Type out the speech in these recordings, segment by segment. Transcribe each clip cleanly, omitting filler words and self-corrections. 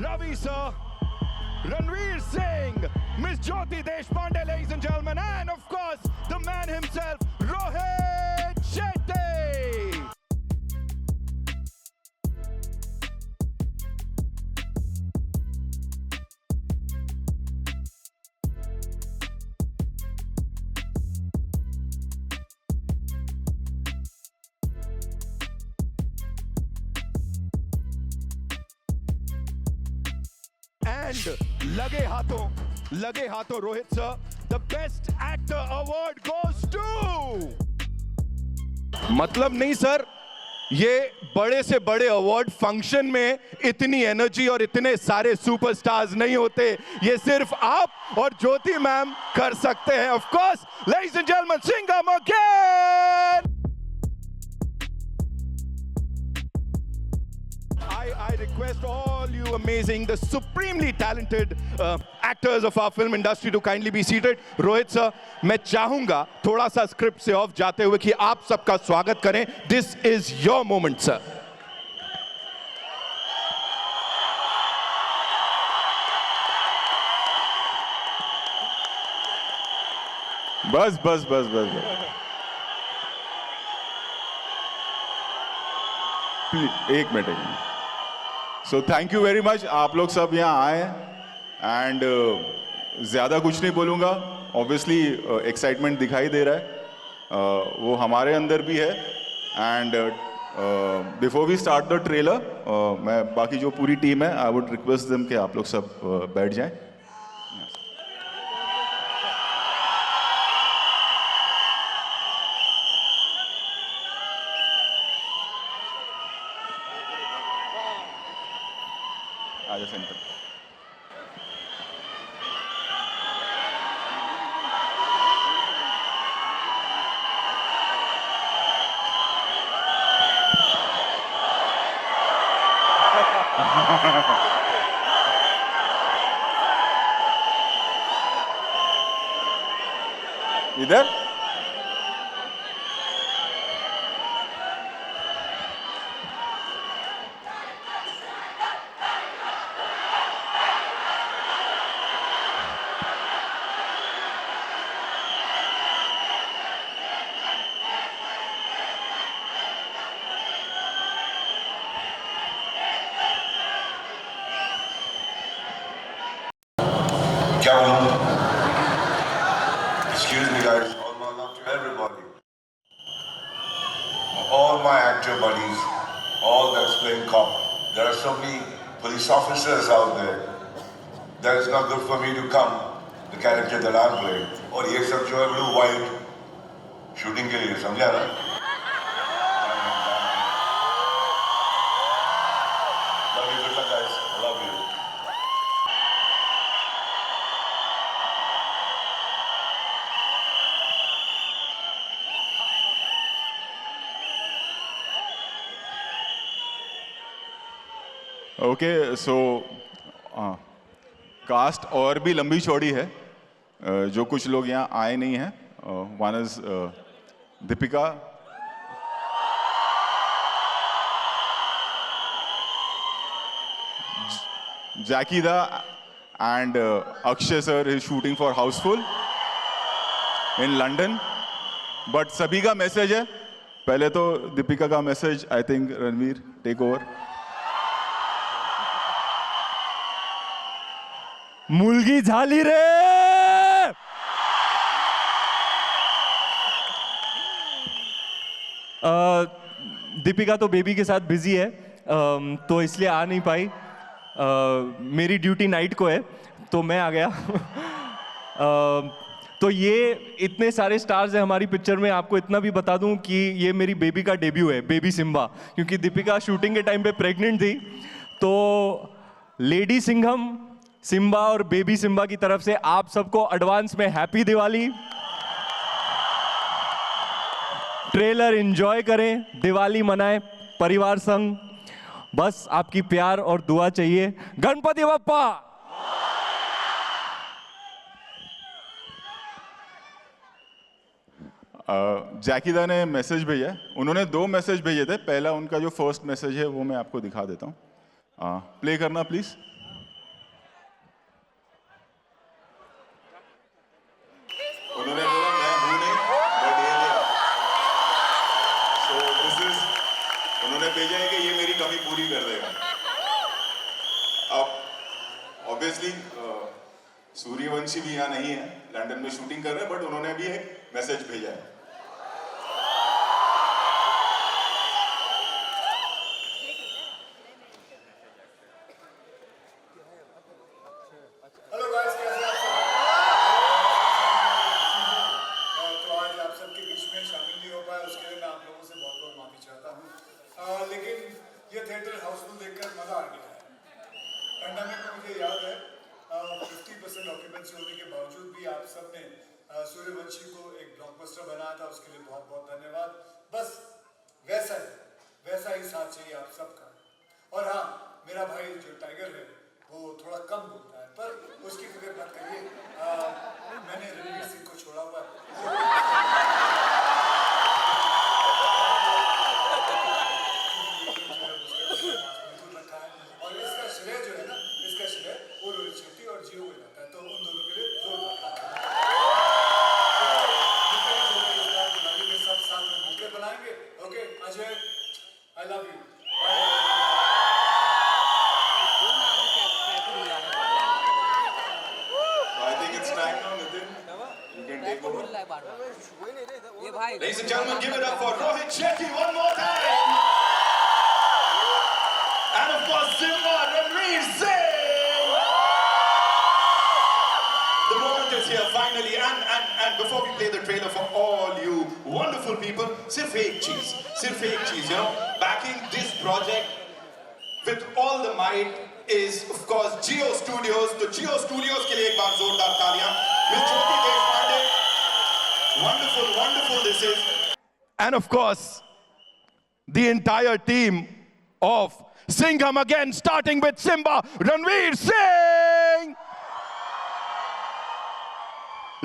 Ravi sir, Ranveer Singh, Miss Jyoti Deshpande, ladies and gentlemen, and of course, the man himself, Rohit Shetty. And लगे हाथों Rohit sir, the best actor award goes to. मतलब नहीं sir, ये बड़े से बड़े award function में इतनी एनर्जी और इतने सारे सुपरस्टार्स नहीं होते, ये सिर्फ आप और ज्योति मैम कर सकते हैं. Of course, ladies and gentleman, Singham again. I request all you amazing, the supremely talented actors of our film industry to kindly be seated. Rohit sir, मैं चाहूंगा थोड़ा सा स्क्रिप्ट से ऑफ जाते हुए कि आप सबका स्वागत करें. This is your moment, sir. बस बस बस बस बस. एक minute. So thank you very much. आप लोग सब यहाँ आए एंड ज़्यादा कुछ नहीं बोलूँगा. ऑब्वियसली एक्साइटमेंट दिखाई दे रहा है, वो हमारे अंदर भी है. And before we start the trailer, मैं बाकी जो पूरी टीम है, आई वुड रिक्वेस्ट देम कि आप लोग सब बैठ जाएं. आजा सेंटर. इधर Excuse me guys, all my love to everybody. All my actor buddies, all that's playing cop. There are so many police officers out there that it's not good for me to come, the character that I'm playing. और ये सब जो है blue white shooting के लिए, समझा ना? Love you, good luck guys, I love you. Okay. So cast और भी लंबी चौड़ी है. जो कुछ लोग यहाँ आए नहीं हैं, one is Deepika, Jackie da and Akshay sir is shooting for Housefull in London. But सभी का मैसेज है. पहले तो दीपिका का message, I think Ranveer take over. मुलगी झाली रे. दीपिका तो बेबी के साथ बिजी है, तो इसलिए आ नहीं पाई. मेरी ड्यूटी नाइट को है, तो मैं आ गया. तो ये इतने सारे स्टार्स हैं हमारी पिक्चर में. आपको इतना भी बता दूं कि ये मेरी बेबी का डेब्यू है, बेबी सिम्बा. क्योंकि दीपिका शूटिंग के टाइम पे प्रेग्नेंट थी, तो लेडी सिंघम, सिम्बा और बेबी सिम्बा की तरफ से आप सबको एडवांस में हैप्पी दिवाली. ट्रेलर एंजॉय करें, दिवाली मनाएं परिवार संग. बस आपकी प्यार और दुआ चाहिए. गणपति बप्पा. जैकीदा ने मैसेज भेजा. उन्होंने 2 मैसेज भेजे थे. पहला उनका जो फर्स्ट मैसेज है वो मैं आपको दिखा देता हूँ. प्ले करना प्लीज. सूर्यवंशी भी यहाँ नहीं है, लंदन में शूटिंग कर रहे हैं, बट उन्होंने भी एक मैसेज भेजा है. हेलो गाइस, कैसे हैं आप सब? तो आज आप सबके बीच में शामिल नहीं हो पाया, उसके लिए मैं आप लोगों से बहुत बहुत माफी चाहता हूँ. लेकिन ये थिएटर हाउसफुल देखकर मजा आ गया है. पैंडेमिक में मुझे याद है 50% ऑक्यूपेंसी होने के बावजूद भी आप सब ने सूर्यवंशी को एक ब्लॉकबस्टर बनाया था. उसके लिए बहुत बहुत धन्यवाद. बस वैसा ही साथ चाहिए आप सबका. और हाँ, मेरा भाई जो टाइगर है वो थोड़ा कम बोलता है, पर उसकी फिक्र मत करिए. मैंने रणवीर सिंह को छोड़ा हुआ है. और इसका श्रेय जो है ना, इसका श्रेय वो रोहित शेट्टी और जियो को जाता है. तो उन दोनों के लिए जोर करता है. दिवाली में सब साथ में मिलकर बनाएंगे. Okay Ajay, I love you. I think it's time now, Nitin. You can take over. Ladies and gentlemen, give it up for Rohit Shetty one more time. And of course, Simba Ranveer Singh. The moment is here finally. And before we play the trailer for all you wonderful people, sirf ek cheez, you know, backing this project with all the might is of course Jio Studios. तो Jio Studios के लिए एक बार जोरदार तालियां. Miss Jyoti Deshpande, wonderful this is. And of course, the entire team of Singham again, starting with Simba Ranveer Singh.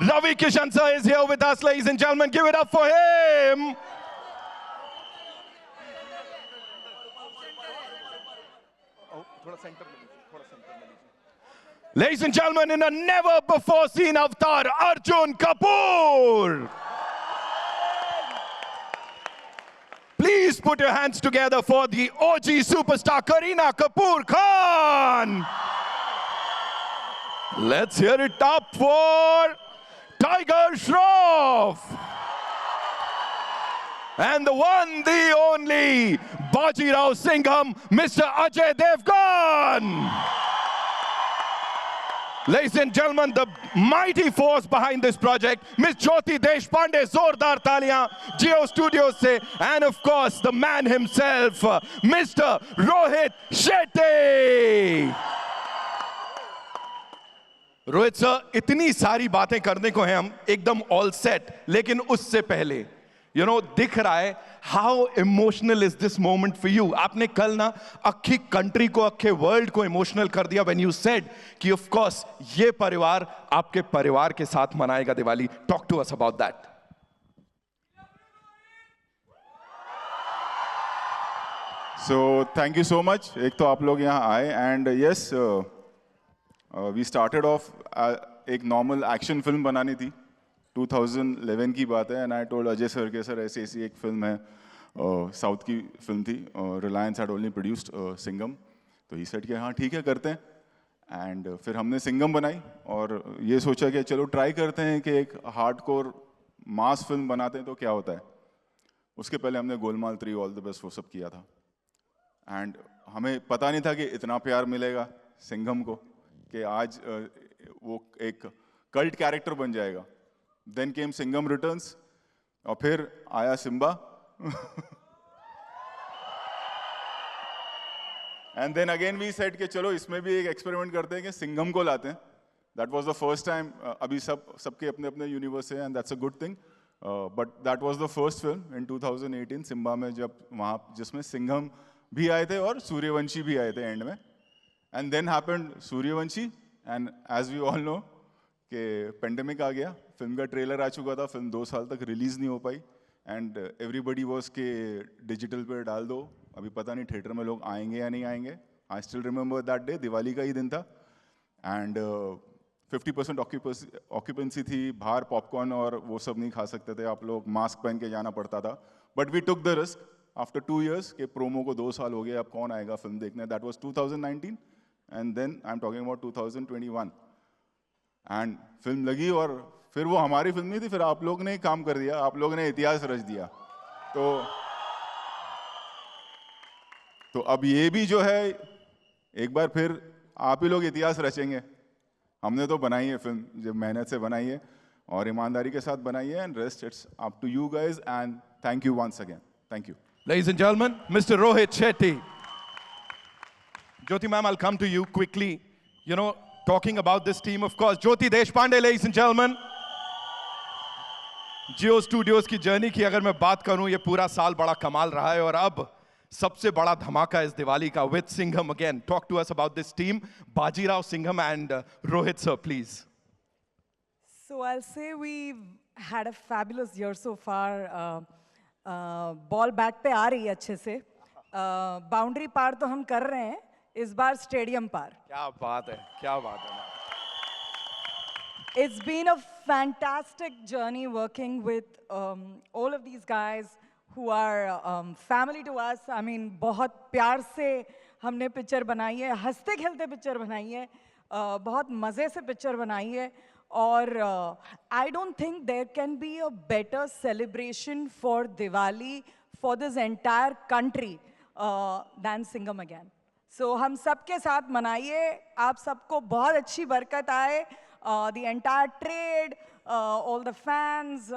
Ravi Kishan sir is here with us, ladies and gentlemen. Give it up for him. Ladies and gentlemen, in a never before seen avatar, Arjun Kapoor. Please put your hands together for the OG superstar Kareena Kapoor Khan. Let's hear it up for Tiger Shroff. And the one, the only, Bajirao Singham, Mr. Ajay Devgan. Ladies and gentlemen, the mighty force behind this project, Miss Jyoti Deshpande, Zordar Taliyan, Jio Studios se, and of course, the man himself, Mr. Rohit Shetty. Rohit sir, इतनी सारी बातें करने को हैं हम एकदम all set, लेकिन उससे पहले दिख रहा है how emotional is this moment for you. आपने कल ना अक्खी कंट्री को, अक्खे वर्ल्ड को इमोशनल कर दिया व्हेन यू सेड कि ऑफ कोर्स ये परिवार आपके परिवार के साथ मनाएगा Diwali. Talk to us about that. So thank you so much. एक तो आप लोग यहाँ आए and yes, we started off एक normal action film बनानी थी. 2011 की बात है and I told Ajay sir के सर ऐसी एक फिल्म है, साउथ की फिल्म थी, Reliance had only produced Singham. तो he said कि हाँ ठीक है करते हैं. एंड फिर हमने सिंघम बनाई और ये सोचा कि चलो ट्राई करते हैं कि एक हार्डकोर मास फिल्म बनाते हैं तो क्या होता है. उसके पहले हमने गोलमाल 3 ऑल द बेस्ट वो सब किया था. एंड हमें पता नहीं था कि इतना प्यार मिलेगा सिंघम को कि आज वो एक कल्ट कैरेक्टर बन जाएगा. देन केम सिंघम रिटर्न्स और फिर आया Simmba. And then again we said कि चलो इसमें भी एक एक्सपेरिमेंट करते हैं कि सिंघम को लाते हैं. That was the first time. अभी सबके अपने अपने यूनिवर्स है and that's a good thing. But that was the first film in 2018 Simmba में, जब वहाँ जिसमें सिंघम भी आए थे और सूर्यवंशी भी आए थे एंड में. And then happened Sooryavanshi and as we all know कि पेंडेमिक आ गया. फिल्म का ट्रेलर आ चुका था, फिल्म 2 साल तक रिलीज नहीं हो पाई एंड एवरीबडी वॉज के डिजिटल पे डाल दो. अभी पता नहीं थिएटर में लोग आएंगे या नहीं आएंगे. I still remember that day, Diwali का ही दिन था एंड 50% ऑक्यूपेंसी थी. बाहर पॉपकॉर्न और वो सब नहीं खा सकते थे आप लोग, मास्क पहन के जाना पड़ता था. But we took the risk after 2 years के प्रोमो को 2 साल हो गए, अब कौन आएगा फिल्म देखने. That was 2019 and then I am talking about 2021. And फिल्म लगी और फिर वो हमारी फिल्म नहीं थी, फिर आप लोग ने ही काम कर दिया, आप लोग ने इतिहास रच दिया। तो अब ये भी जो है एक बार फिर आप ही लोग इतिहास रचेंगे। हमने तो बनाई है फिल्म, जब मेहनत से बनाई है और ईमानदारी के साथ बनाई है, and rest it's up to you guys, and thank you once again, thank you. Ladies and gentlemen, Mr. Rohit Shetty. Jyoti ma'am, I'll come to you quickly. You know, talking about this team, of course, Jyoti Deshpande, ladies and gentlemen. Jio studios की journey की अगर मैं बात करूं, ये पूरा साल बड़ा कमाल रहा है और अब सबसे बड़ा धमाका इस दिवाली का with Singham again. Talk to us about this team, Bajirao Singham and Rohit sir, please. So I'll say we've had a fabulous year so far. Ball bat पे आ रही है अच्छे से. बाउंड्री पार तो हम कर रहे हैं, इस बार स्टेडियम पार. क्या बात है, क्या बात है. It's been a fantastic journey working with all of these guys who are family to us. I mean, बहुत प्यार से हमने पिक्चर बनाई है, हंसते खेलते पिक्चर बनाई है, बहुत मज़े से पिक्चर बनाई है. और I don't think there can be a better celebration for Diwali for this entire country than Singham again. So हम सबके साथ मनाइए, आप सबको बहुत अच्छी बरकत आए. The entire trade, all the fans,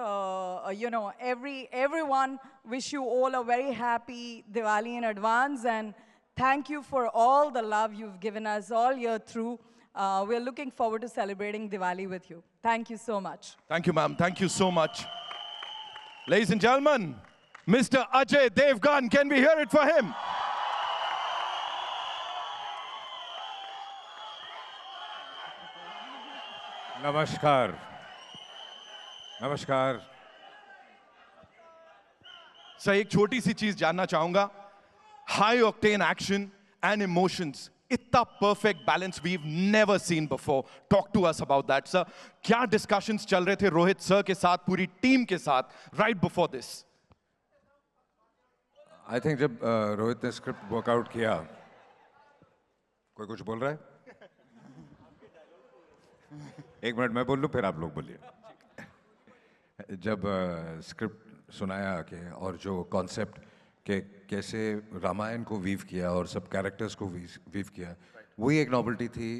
you know, everyone, wish you all a very happy Diwali in advance, and thank you for all the love you've given us all year through. We're looking forward to celebrating Diwali with you. Thank you so much. Thank you, ma'am. Thank you so much. Ladies and gentlemen, Mr. Ajay Devgan, can we hear it for him? नमस्कार. नमस्कार. Sir, एक छोटी सी चीज जानना चाहूंगा. High octane action and emotions, इतना perfect balance we've never seen before. Talk to us about that sir. क्या discussions चल रहे थे रोहित सर के साथ, पूरी टीम के साथ right before this? I think जब रोहित ने स्क्रिप्ट वर्कआउट किया, कोई कुछ बोल रहा है? एक मिनट मैं बोल लूँ, फिर आप लोग बोलिए. जब स्क्रिप्ट सुनाया कि और जो कॉन्सेप्ट के कैसे रामायण को वीव किया और सब कैरेक्टर्स को वीव किया, वही एक नॉवेल्टी थी.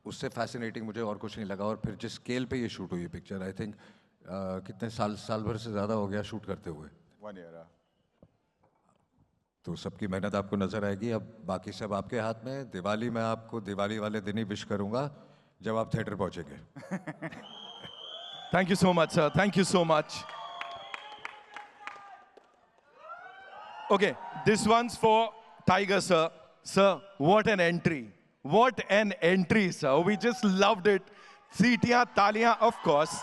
उससे फैसिनेटिंग मुझे और कुछ नहीं लगा. और फिर जिस स्केल पे ये शूट हुई है पिक्चर, आई थिंक कितने साल भर से ज़्यादा हो गया शूट करते हुए. 1 year. तो सबकी मेहनत आपको नज़र आएगी. अब बाकी सब आपके हाथ में. दिवाली में आपको दिवाली वाले दिन ही विश करूँगा जब आप थिएटर पहुँचेंगे. Thank you so much, sir. Thank you so much. Okay, this one's for Tiger, sir. Sir, what an entry. What an entry, sir. We just loved it. Seetiyan, taliyan, of course.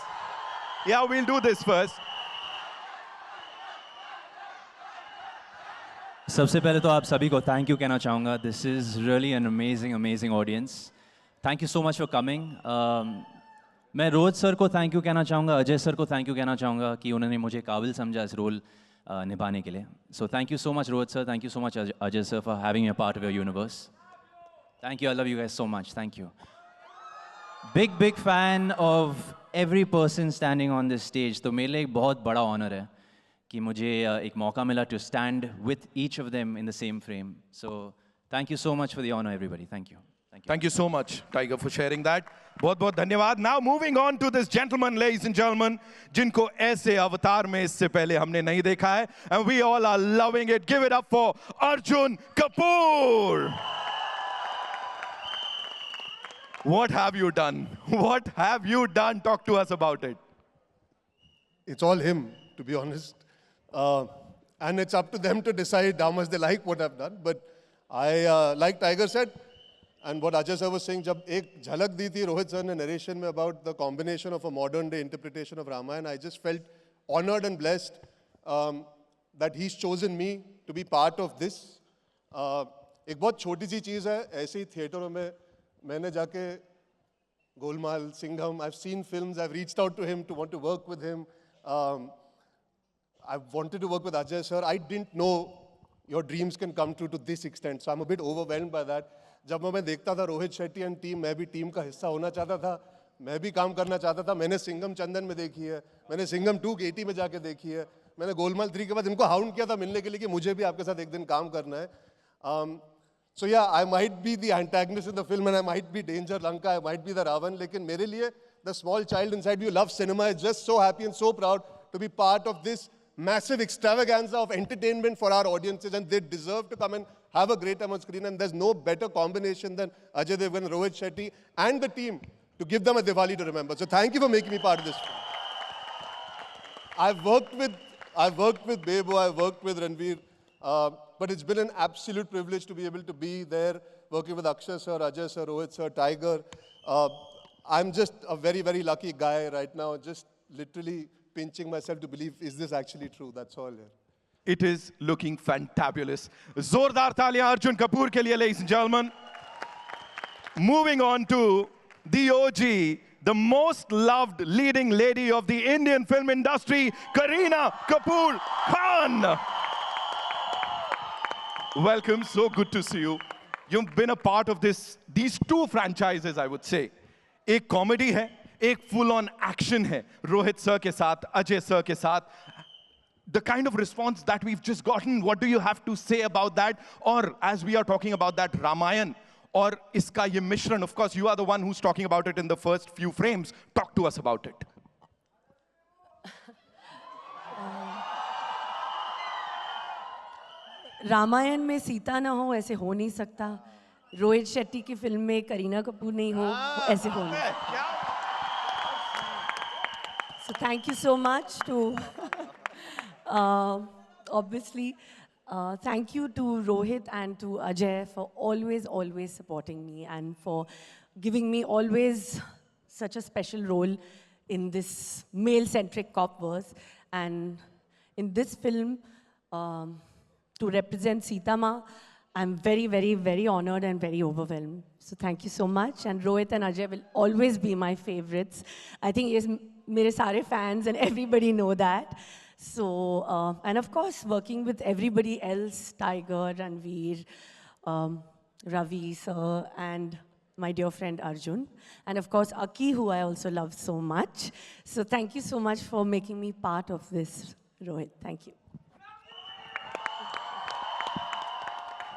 Yeah, we'll do this first. सबसे पहले तो आप सभी को thank you कहना चाहूँगा. This is really an amazing audience. Thank you so much for coming. मैं Rohit sir को थैंक यू कहना चाहूँगा, अजय सर को थैंक यू कहना चाहूँगा कि उन्होंने मुझे काबिल समझा इस रोल निभाने के लिए. सो thank you so much Rohit sir, thank you so much Ajay sir for having a part of your universe. Thank you, I love you guys so much. Thank you. Big fan of every person standing on this stage. तो मेरे लिए एक बहुत बड़ा honour है कि मुझे एक मौका मिला to stand with each of them in the same frame. So thank you so much for the honour everybody. Thank you. Thank you so much, Tiger, for sharing that. बहुत बहुत धन्यवाद. Now moving on to this gentleman, ladies and gentlemen, जिनको ऐसे अवतार में इससे पहले हमने नहीं देखा है, and we all are loving it. Give it up for Arjun Kapoor. What have you done? What have you done? Talk to us about it. It's all him, to be honest. And it's up to them to decide how much they like what I've done. But I, like Tiger said, and what Ajay sir was saying, जब एक झलक दी थी Rohit sir ने narration में about the combination of a modern day interpretation of Ramayana, I just felt honored and blessed that he's chosen me to be part of this. एक बहुत छोटी सी चीज़ है, ऐसे ही थिएटरों में मैंने जाके Golmaal, Singham, I've seen films, I've reached out to him to want to work with him. I've wanted to work with Ajay sir. I didn't know your dreams can come true to this extent, so I'm a bit overwhelmed by that. जब मैं देखता था Rohit Shetty and team, मैं भी team का हिस्सा होना चाहता था. मैं भी काम करना चाहता था। मैंने सिंघम चंदन में देखी है, मैंने सिंघम 2 केटी में जाके देखी है, मैंने गोलमाल 3 के बाद इनको हाउंड किया था मिलने के लिए कि मुझे भी आपके साथ एक दिन काम करना है। So yeah, I might be the antagonist in the film and I might be Danger Lanka, I might be the Ravan, लेकिन मेरे लिए the small child inside me who loves cinema is just so happy and so proud to be part of this massive extravaganza of entertainment for our audiences, and they deserve to come and have a great time on screen, and there's no better combination than Ajay Devgn, Rohit Shetty and the team to give them a Diwali to remember. So thank you for making me part of this film. I've worked with Bebo, I've worked with Ranveer, but it's been an absolute privilege to be able to be there, working with Akshay sir, Ajay sir, Rohit sir, Tiger. I'm just a very, very lucky guy right now, just literally pinching myself to believe, is this actually true? That's all. Yeah. It is looking fantabulous. Zordar taaliyan Arjun Kapoor ke liye, ladies and gentlemen. Moving on to the OG, the most loved leading lady of the Indian film industry, Kareena Kapoor Khan. Welcome, so good to see you. You've been a part of these two franchises, I would say. एक comedy है, एक full on action है, Rohit sir के साथ, Ajay sir के साथ. The kind of response that we've just gotten, what do you have to say about that? Or as we are talking about that Ramayan, or iska ye mishran, of course you are the one who's talking about it in the first few frames. Talk to us about it. Ramayan में सीता ना हो ऐसे हो नहीं सकता. रोहित शेट्टी की film में करीना कपूर नहीं हो ऐसे हो नहीं. So thank you so much to obviously thank you to Rohit and to Ajay for always supporting me and for giving me always such a special role in this male-centric cop verse, and in this film to represent Sita Ma, I'm very honored and very overwhelmed. So thank you so much. And Rohit and Ajay will always be my favorites. I think yes, mere sare fans and everybody know that. So, and of course, working with everybody else, Tiger, Ranveer, Ravi sir, and my dear friend Arjun. And of course, Aki, who I also love so much. So thank you so much for making me part of this, Rohit. Thank you.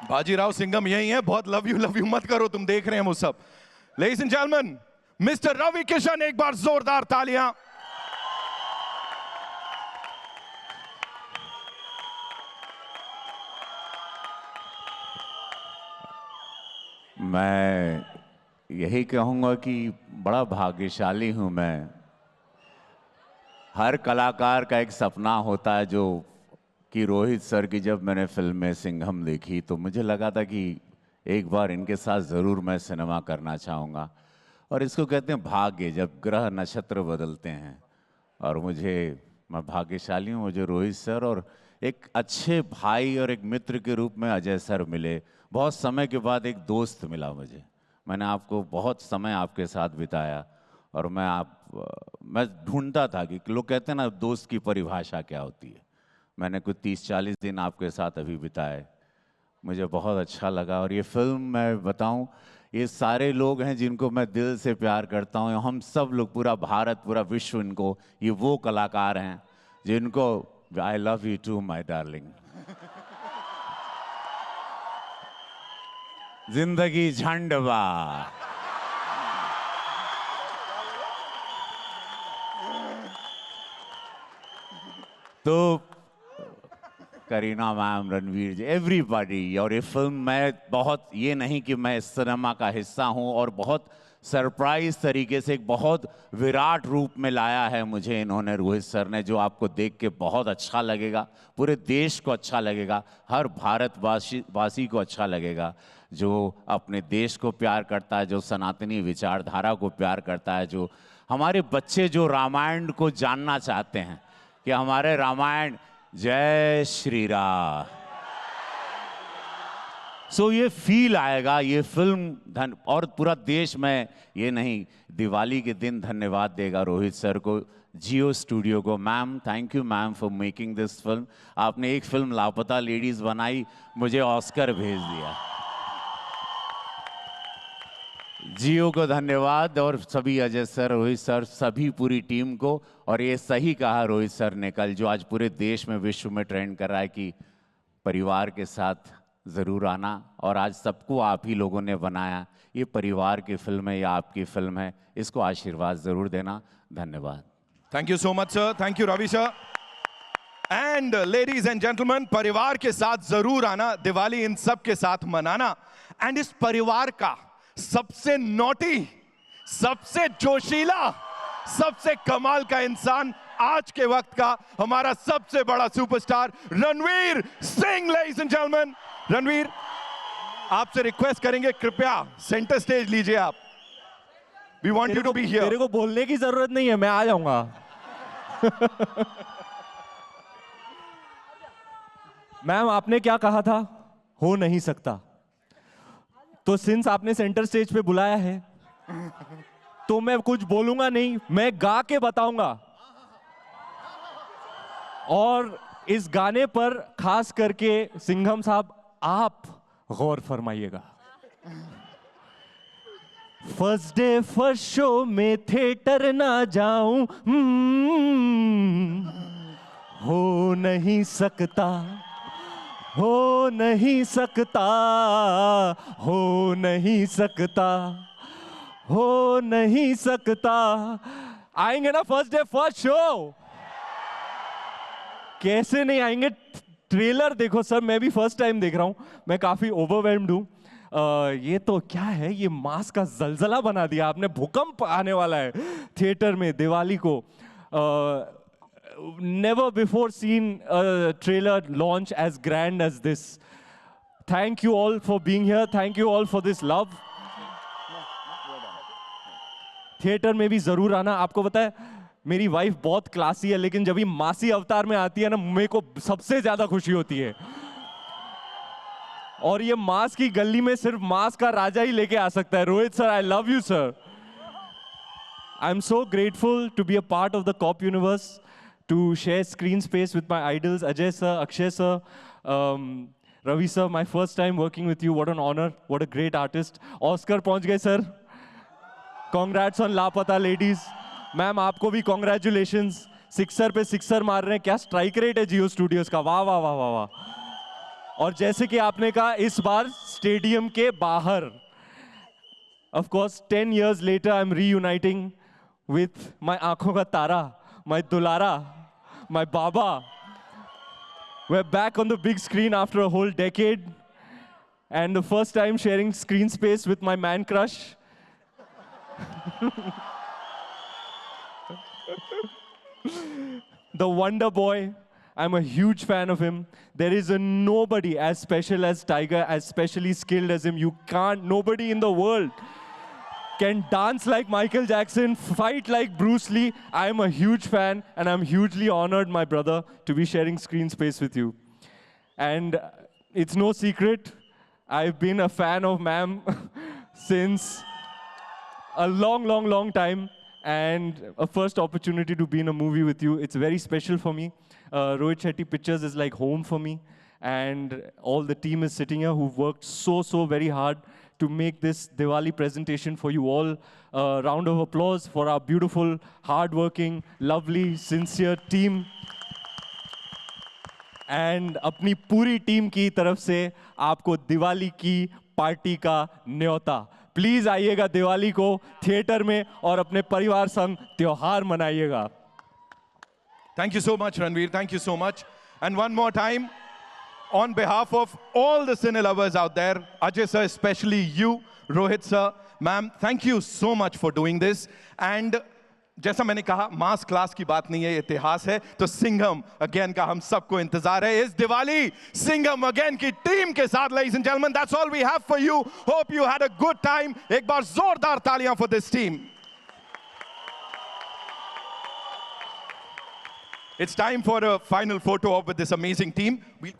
Bajirao Singham यही है. बहुत love you मत करो, तुम देख रहे हैं वो सब. Ladies and gentlemen, Mr. Ravi Kishan, एक बार जोरदार तालियां. मैं यही कहूँगा कि बड़ा भाग्यशाली हूँ मैं. हर कलाकार का एक सपना होता है जो कि रोहित सर की जब मैंने फिल्म में सिंघम देखी तो मुझे लगा था कि एक बार इनके साथ ज़रूर मैं सिनेमा करना चाहूँगा. और इसको कहते हैं भाग्य, जब ग्रह नक्षत्र बदलते हैं. और मैं भाग्यशाली हूँ, मुझे रोहित सर और एक अच्छे भाई और एक मित्र के रूप में अजय सर मिले. बहुत समय के बाद एक दोस्त मिला मुझे. मैंने आपको बहुत समय आपके साथ बिताया और मैं ढूंढता था कि लोग कहते हैं ना दोस्त की परिभाषा क्या होती है. मैंने कुछ 30-40 दिन आपके साथ अभी बिताए, मुझे बहुत अच्छा लगा. और ये फिल्म मैं बताऊं, ये सारे लोग हैं जिनको मैं दिल से प्यार करता हूं. हम सब लोग, पूरा भारत, पूरा विश्व, इनको, ये वो कलाकार हैं जिनको I love you to my darling. जिंदगी झंडवा. तो करीना मैम, रणवीर जी, एवरीबॉडी. और ये फिल्म मैं बहुत, ये नहीं कि मैं इस सिनेमा का हिस्सा हूँ, और बहुत सरप्राइज तरीके से एक बहुत विराट रूप में लाया है मुझे इन्होंने, रोहित सर ने, जो आपको देख के बहुत अच्छा लगेगा, पूरे देश को अच्छा लगेगा, हर भारतवासी को अच्छा लगेगा जो अपने देश को प्यार करता है, जो सनातनी विचारधारा को प्यार करता है, जो हमारे बच्चे जो रामायण को जानना चाहते हैं कि हमारे रामायण, जय श्री राम. सो ये फील आएगा ये फिल्म और पूरा देश में ये नहीं, दिवाली के दिन धन्यवाद देगा रोहित सर को, जियो स्टूडियो को. Ma'am, thank you ma'am for making this film. आपने एक फिल्म लापता लेडीज बनाई, मुझे ऑस्कर भेज दिया. जियो को धन्यवाद और सभी अजय सर, रोहित सर, सभी पूरी टीम को। और ये सही कहा रोहित सर ने कल, जो आज पूरे देश में, विश्व में ट्रेंड कर रहा है कि परिवार के साथ ज़रूर आना, और आज सबको आप ही लोगों ने बनाया। ये परिवार की फिल्म है, या आपकी फिल्म है, इसको आशीर्वाद ज़रूर देना। धन्यवाद। Thank you so much sir, thank you Ravi sir. And ladies and gentleman, परिवार के साथ जरूर आना, दिवाली इन सब के साथ मनाना। एंड इस परिवार का सबसे नॉटी, सबसे जोशीला, सबसे कमाल का इंसान आज के वक्त का हमारा सबसे बड़ा superstar Ranveer Singh. Ladies and gentleman, Ranveer, आपसे रिक्वेस्ट करेंगे कृपया सेंटर स्टेज लीजिए आप। We want you to be here. मेरे को बोलने की जरूरत नहीं है, मैं आ जाऊंगा। मैम, आपने क्या कहा था? हो नहीं सकता। तो सिंस आपने सेंटर स्टेज पे बुलाया है, तो मैं कुछ बोलूंगा नहीं, मैं गा के बताऊंगा। और इस गाने पर खास करके सिंघम साहब आप गौर फरमाइएगा। फर्स्ट डे फर्स्ट शो में थिएटर ना जाऊं, हो नहीं सकता, हो नहीं सकता, हो नहीं सकता, हो नहीं सकता। आएंगे ना फर्स्ट डे फर्स्ट शो? कैसे नहीं आएंगे? ट्रेलर देखो सर, मैं भी फर्स्ट टाइम देख रहा हूं, मैं काफी ओवरवेल्म्ड हूं। ये तो क्या है, ये मास का जलजला बना दिया आपने, भूकंप आने वाला है थिएटर में दिवाली को। Never before seen a trailer launch as grand as this. Thank you all for being here. Thank you all for this love. Theatre में भी जरूर आना। आपको पता है मेरी वाइफ बहुत क्लासी है, लेकिन जब ये मासी अवतार में आती है ना, मेरे को सबसे ज्यादा खुशी होती है। और ये मास की गली में सिर्फ मास का राजा ही लेके आ सकता है। Rohit sir, I love you sir. I am so grateful to be a part of the cop universe, to share screen space with my idols, Ajay sir, Akshay sir, Ravi sir, my first time working with you. What an honor, what a great artist. Oscar पहुंच गए sir. Congrats on लापता ladies. Ma'am, आपको भी congratulations. Sixer पे sixer मार रहे हैं, क्या स्ट्राइक रेट है जियो स्टूडियोज का, वाह वाह वाह वाह वाह। और जैसे कि आपने कहा, इस बार स्टेडियम के बाहर। Of course, 10 years later, I'm reuniting with my आंखों का तारा, my दुलारा, my Baba. We're back on the big screen after a whole decade, and the first time sharing screen space with my man crush. The Wonder Boy. I'm a huge fan of him. There is nobody as special as Tiger, as specially skilled as him. Nobody in the world can dance like Michael Jackson, fight like Bruce Lee. I am a huge fan, and I'm hugely honored, my brother, to be sharing screen space with you. And it's no secret, I've been a fan of ma'am since a long, long, long time. And a first opportunity to be in a movie with you, it's very special for me. Rohit Shetty Pictures is like home for me. And all the team is sitting here who've worked so very hard to make this Diwali presentation for you all. A round of applause for our beautiful, hard-working, lovely, sincere team. And अपनी पूरी team की तरफ से आपको दिवाली की party का न्योता। Please आइएगा दिवाली को थिएटर में और अपने परिवार संग त्योहार मनाइएगा। Thank you so much, Ranveer. Thank you so much. And one more time, on behalf of all the cine lovers out there, Ajay sir, especially you, Rohit sir, ma'am, thank you so much for doing this. And जैसा मैंने कहा, मास class की बात नहीं है, इतिहास है। तो सिंघम अगेन का हम सबको इंतजार है इस दिवाली। सिंघम अगेन की टीम के साथ, ladies and gentlemen, that's all we have for you. Hope you had a good time. एक बार जोरदार तालियां for this team. It's time for a final photo op with this amazing team. We'll